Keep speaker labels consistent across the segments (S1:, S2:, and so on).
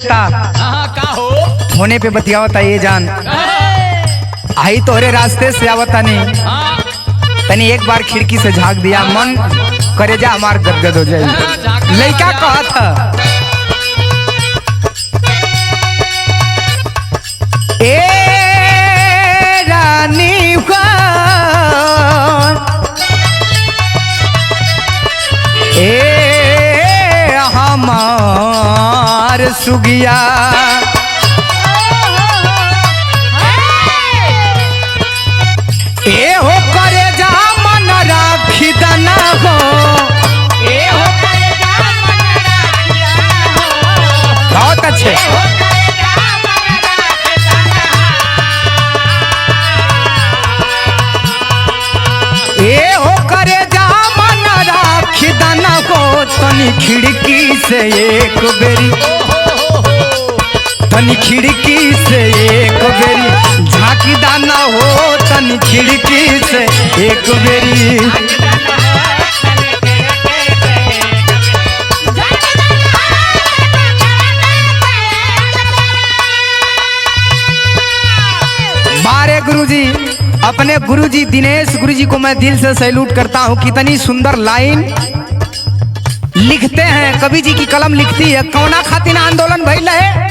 S1: का हो
S2: होने पे बतियावता ये जान आई तोहरे रास्ते से आवता नहीं तनी एक बार खिड़की से झांक दिया मन करेजा हमार गदगद हो जाए। लड़का कहत ए रानी ए हमार सुगिया ए हो करे जा मन राखी दना हो
S1: ए हो करे जा मन राखिया हो
S2: बहुत अच्छे
S1: ए हो करे जा मन राखिया
S2: ए हो करे जा मन राखी दना हो तनी खिड़की से एक बेरी तनी खिड़की से एक बेरी झांकी दाना हो तनी खिड़की से एक बेरी बारे गुरुजी अपने गुरुजी दिनेश गुरुजी को मैं दिल से सैल्यूट करता हूँ। कितनी सुंदर लाइन लिखते हैं, कवि जी की कलम लिखती है। कौना खातिर आंदोलन भइल है,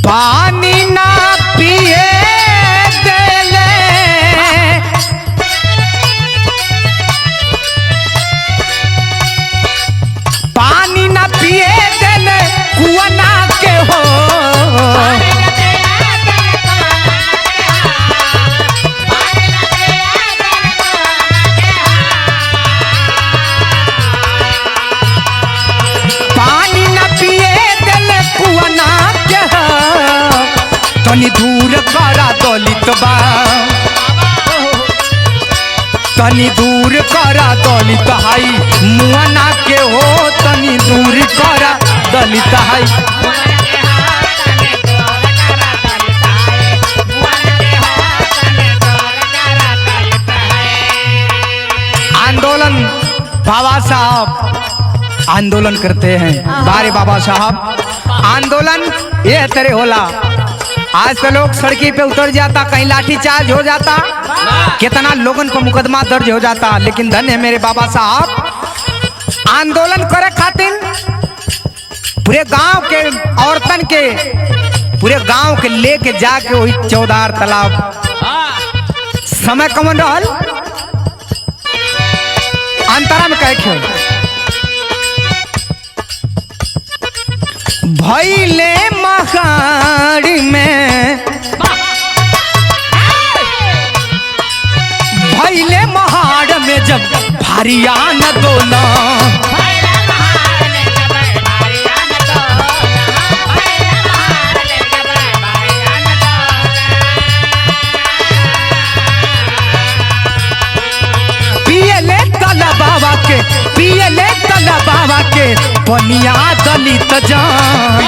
S2: पानी ना पिए देले पानी ना पिए देले कुआं ना के हो पानी ना पिए देले कुआं ना के तनी दूर करा दलित बा तनी दूर करा दलित हाई मुआना के हो तनी दूर करा दलित हाई। आंदोलन बाबा साहब आंदोलन करते हैं। बारे बाबा साहब आंदोलन ये तरह होला। आज तो लोग सड़की पे उतर जाता, कहीं लाठी चार्ज हो जाता, कितना लोगन को मुकदमा दर्ज हो जाता, लेकिन धन्य है मेरे बाबा साहब आंदोलन करे खातिर पूरे गांव के औरतन के पूरे गांव के लेके जाके वही 14 तालाब समय कमन रहल अंतरा में कहे खेल भैले महाड़ी में भैले महाड़ में जब भारी आंदोलन पियले तला बाबा के पियले तला बाबा के पनिया दलित जान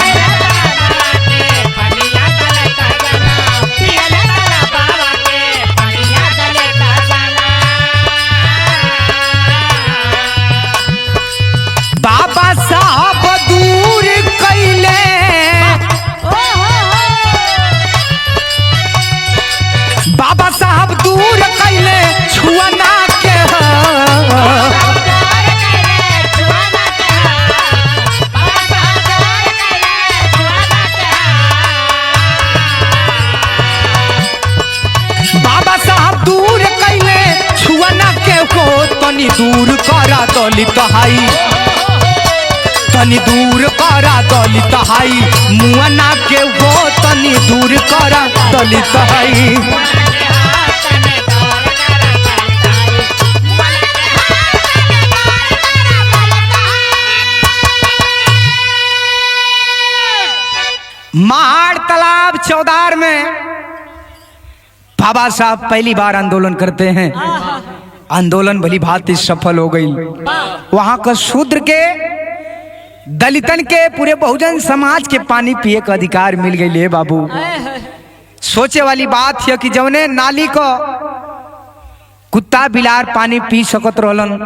S2: बाबा साहब दूर कैले बाबा साहब दूर कैले छुआना के बाबा साहब दूर कैले छुआना के हो तनी दूर करा दलित हाई तनी दूर करा दलित हाई मुआना के हो तनी दूर करा दलित हाई। महाड़ तालाब 14 में बाबा साहब पहली बार आंदोलन करते हैं। आंदोलन भली भांति सफल हो गई। वहां का शूद्र के दलितन के पूरे बहुजन समाज के पानी पिए का अधिकार मिल गई ले बाबू। सोचे वाली बात है कि जौने नाली को कुत्ता बिलार पानी पी सकत रहलन